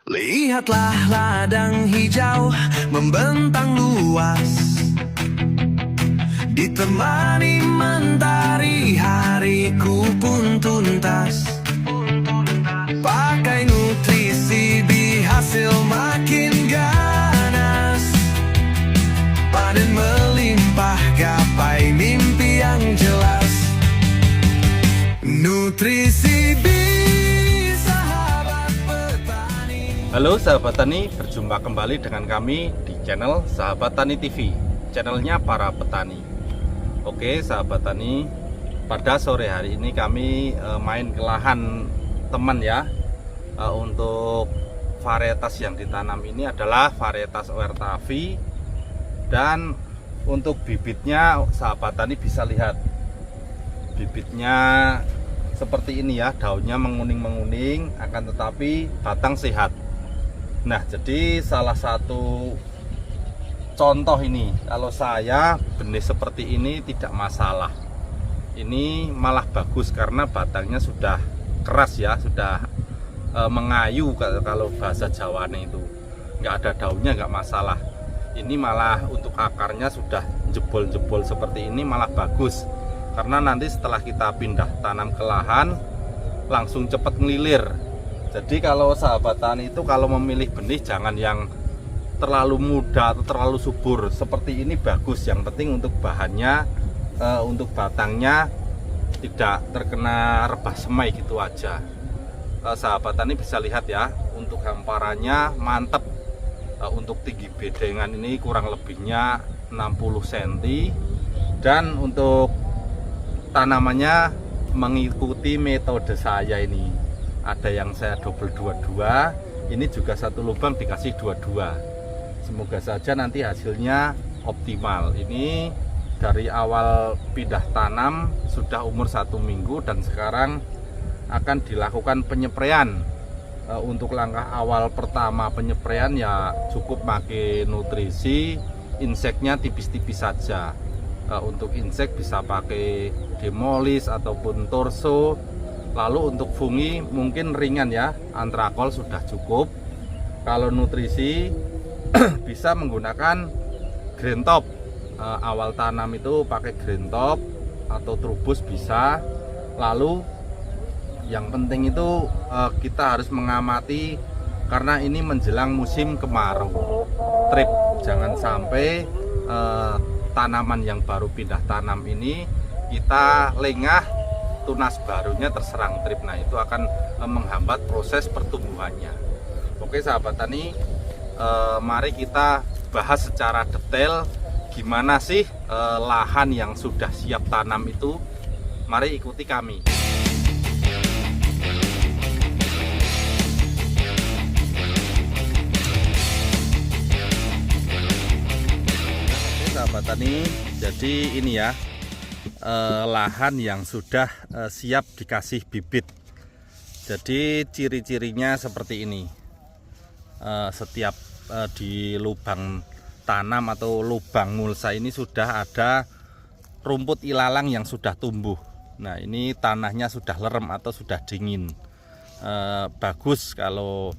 Lihatlah ladang hijau membentang luas, ditemani mentari hariku pun tuntas. Pakai nutrisi hasil makin ganas, panen melimpah gapai mimpi yang jelas. Nutrisi sahabat petani. Halo sahabat tani, berjumpa kembali dengan kami di channel Sahabat Tani TV, channelnya para petani. Oke sahabat tani, pada sore hari ini kami main ke lahan teman ya. Untuk varietas yang ditanam ini adalah varietas Oertavi, dan untuk bibitnya sahabat tani bisa lihat bibitnya seperti ini ya, daunnya menguning-menguning, akan tetapi batang sehat. Nah, jadi salah satu contoh ini, kalau saya benih seperti ini tidak masalah. Ini malah bagus karena batangnya sudah keras ya, sudah mengayu kalau bahasa Jawanya itu. Nggak ada daunnya nggak masalah. Ini malah untuk akarnya sudah jebol-jebol seperti ini malah bagus. Karena nanti setelah kita pindah tanam ke lahan langsung cepat ngelilir. Jadi kalau sahabat tani itu kalau memilih benih jangan yang terlalu muda atau terlalu subur. Seperti ini bagus, yang penting untuk bahannya, untuk batangnya tidak terkena rebah semai gitu aja. Sahabat tani bisa lihat ya, untuk hamparannya mantap. Untuk tinggi bedengan ini kurang lebihnya 60 cm, dan untuk tanamannya mengikuti metode saya ini. Ada yang saya double dua-dua, ini juga satu lubang dikasih dua-dua. Semoga saja nanti hasilnya optimal. Ini dari awal pindah tanam sudah umur 1 minggu, dan sekarang akan dilakukan penyepraian. Untuk langkah awal pertama penyepraian ya cukup pakai nutrisi, inseknya tipis-tipis saja. Untuk insek bisa pakai demolis ataupun torso. Lalu untuk fungi mungkin ringan ya, antrakol sudah cukup. Kalau nutrisi bisa menggunakan green top. Awal tanam itu pakai green top atau trubus bisa. Lalu yang penting itu kita harus mengamati, karena ini menjelang musim kemarau, trip. Jangan sampai tanaman yang baru pindah tanam ini kita lengah, tunas barunya terserang trip. Nah, itu akan menghambat proses pertumbuhannya. Oke sahabat tani, mari kita bahas secara detail gimana sih lahan yang sudah siap tanam itu. Mari ikuti kami. Sahabat tani, jadi ini ya lahan yang sudah siap dikasih bibit. Jadi ciri-cirinya seperti ini. Setiap di lubang tanam atau lubang mulsa ini sudah ada rumput ilalang yang sudah tumbuh. Nah, ini tanahnya sudah lerem atau sudah dingin. Bagus kalau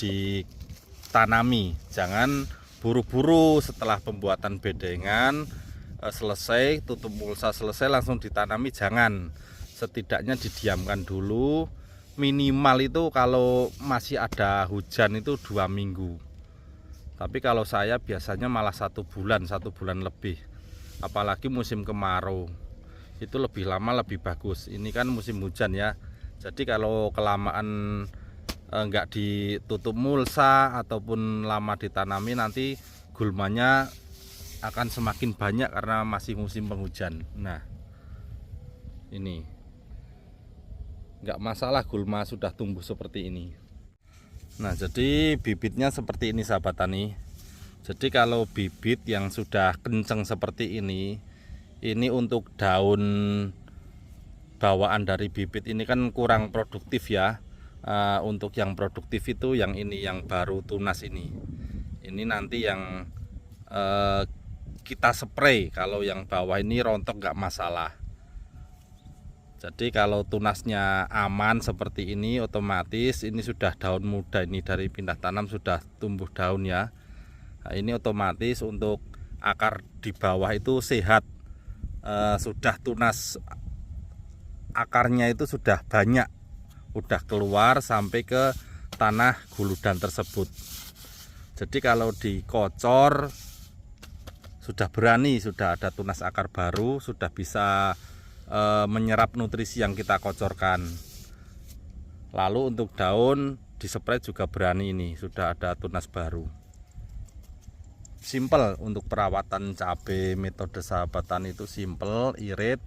ditanami. Jangan buru-buru setelah pembuatan bedengan selesai, tutup mulsa selesai langsung ditanami, jangan. Setidaknya didiamkan dulu, minimal itu kalau masih ada hujan itu 2 minggu. Tapi kalau saya biasanya malah 1 bulan lebih. Apalagi musim kemarau itu lebih lama lebih bagus. Ini kan musim hujan ya, jadi kalau kelamaan enggak ditutup mulsa ataupun lama ditanami, nanti gulmanya akan semakin banyak karena masih musim penghujan. Nah, ini enggak masalah gulma sudah tumbuh seperti ini. Nah, jadi bibitnya seperti ini sahabat tani. Jadi kalau bibit yang sudah kenceng seperti ini untuk daun bawaan dari bibit ini kan kurang produktif ya. Untuk yang produktif itu yang ini, yang baru tunas ini nanti yang kita spray. Kalau yang bawah ini rontok nggak masalah. Jadi kalau tunasnya aman seperti ini, otomatis ini sudah daun muda, ini dari pindah tanam sudah tumbuh daun ya. Nah, ini otomatis untuk akar di bawah itu sehat, sudah tunas, akarnya itu sudah banyak, udah keluar sampai ke tanah guludan tersebut. Jadi kalau dikocor sudah berani, sudah ada tunas akar baru, sudah bisa menyerap nutrisi yang kita kocorkan. Lalu untuk daun dispray juga berani, ini sudah ada tunas baru. Simple untuk perawatan cabai, metode Sahabat Tani itu simple, irit,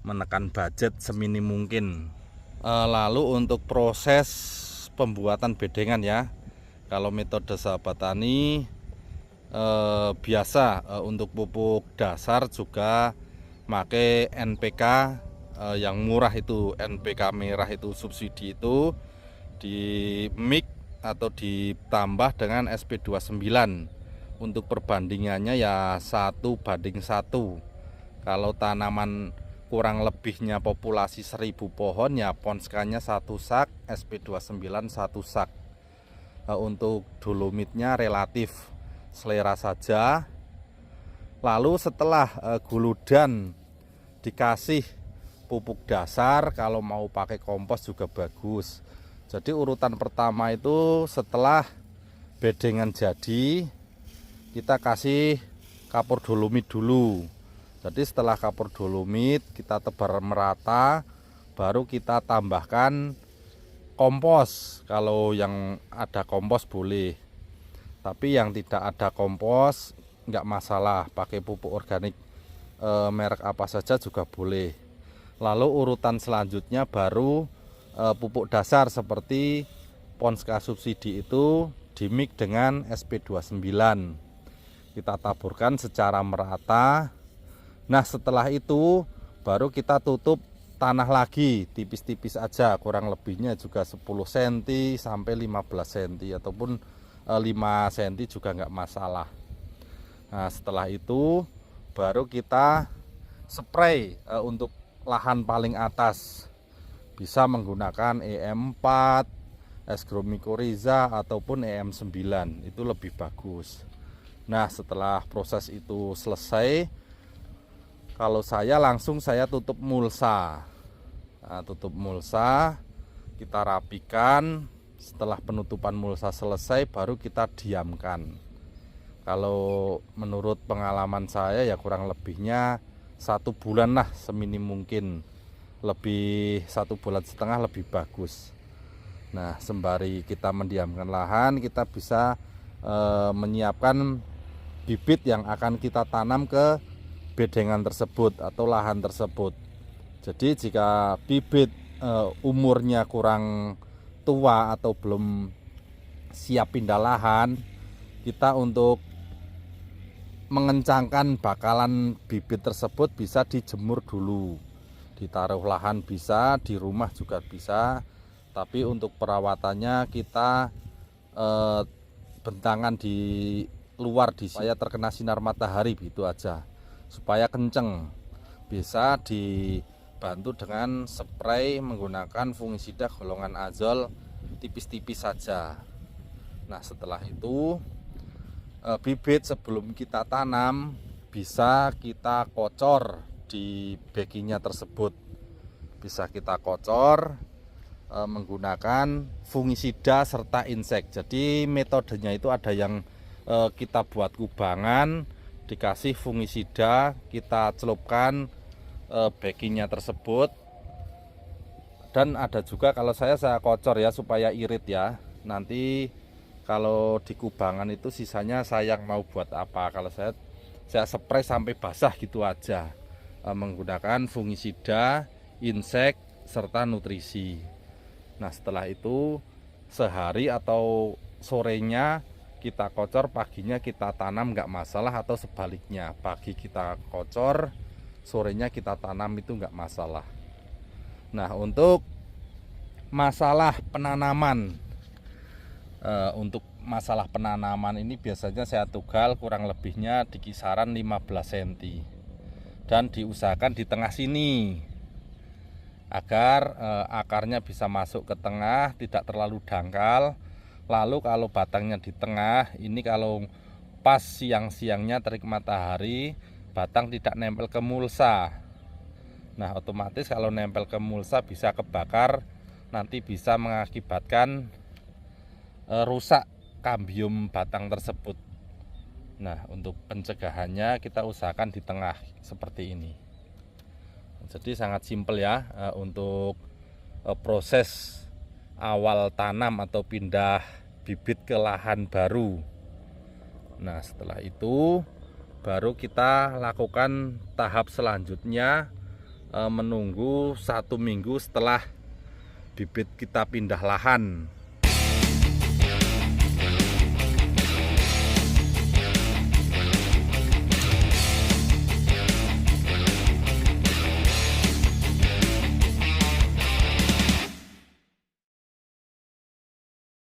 menekan budget seminim mungkin. Lalu untuk proses pembuatan bedengan ya, kalau metode Sahabat Tani biasa untuk pupuk dasar juga pakai NPK yang murah itu, NPK merah itu subsidi itu di mix atau ditambah dengan SP29. Untuk perbandingannya ya 1:1. Kalau tanaman kurang lebihnya populasi 1000 pohon ya ponskanya 1 sak, SP29 1 sak. Untuk dolomitnya relatif selera saja. Lalu setelah guludan dikasih pupuk dasar, kalau mau pakai kompos juga bagus. Jadi urutan pertama itu setelah bedengan jadi, kita kasih kapur dolomit dulu. Jadi setelah kapur dolomit kita tebar merata, baru kita tambahkan kompos. Kalau yang ada kompos boleh, tapi yang tidak ada kompos nggak masalah, pakai pupuk organik merek apa saja juga boleh. Lalu urutan selanjutnya baru pupuk dasar seperti Ponska subsidi itu dimix dengan SP29, kita taburkan secara merata. Nah setelah itu baru kita tutup tanah lagi tipis-tipis aja, kurang lebihnya juga 10 cm sampai 15 cm ataupun 5 cm juga nggak masalah. Nah setelah itu baru kita spray untuk lahan paling atas, bisa menggunakan EM4, Esgromycorrhiza ataupun EM9, itu lebih bagus. Nah setelah proses itu selesai, kalau saya langsung saya tutup mulsa. Nah, tutup mulsa kita rapikan. Setelah penutupan mulsa selesai baru kita diamkan. Kalau menurut pengalaman saya ya kurang lebihnya 1 bulan lah seminim mungkin, lebih 1,5 bulan lebih bagus. Nah sembari kita mendiamkan lahan, kita bisa menyiapkan bibit yang akan kita tanam ke bedengan tersebut atau lahan tersebut. Jadi jika bibit umurnya kurang tua atau belum siap pindah lahan, kita untuk mengencangkan bakalan bibit tersebut bisa dijemur dulu, ditaruh lahan bisa, di rumah juga bisa. Tapi untuk perawatannya kita bentangan di luar supaya terkena sinar matahari gitu aja, supaya kenceng. Bisa dibantu dengan spray menggunakan fungisida golongan azol tipis-tipis saja. Nah setelah itu bibit sebelum kita tanam bisa kita kocor di baggingnya tersebut, bisa kita kocor menggunakan fungisida serta insek. Jadi metodenya itu ada yang kita buat kubangan, dikasih fungisida, kita celupkan baggingnya tersebut, dan ada juga kalau saya kocor ya supaya irit ya. Nanti kalau di kubangan itu sisanya saya yang mau buat apa, kalau saya spray sampai basah gitu aja, menggunakan fungisida, insek serta nutrisi. Nah setelah itu sehari atau sorenya kita kocor, paginya kita tanam nggak masalah, atau sebaliknya pagi kita kocor, sorenya kita tanam itu nggak masalah. Nah untuk masalah penanaman, ini biasanya saya tugal kurang lebihnya di kisaran 15 cm dan diusahakan di tengah sini. agar akarnya bisa masuk ke tengah, tidak terlalu dangkal. Lalu kalau batangnya di tengah, ini kalau pas siang-siangnya terik matahari, batang tidak nempel ke mulsa. Nah, otomatis kalau nempel ke mulsa bisa kebakar, nanti bisa mengakibatkan rusak kambium batang tersebut. Nah, untuk pencegahannya kita usahakan di tengah seperti ini. Jadi sangat simpel ya untuk proses awal tanam atau pindah bibit ke lahan baru. Nah, setelah itu baru kita lakukan tahap selanjutnya, menunggu 1 minggu setelah bibit kita pindah lahan.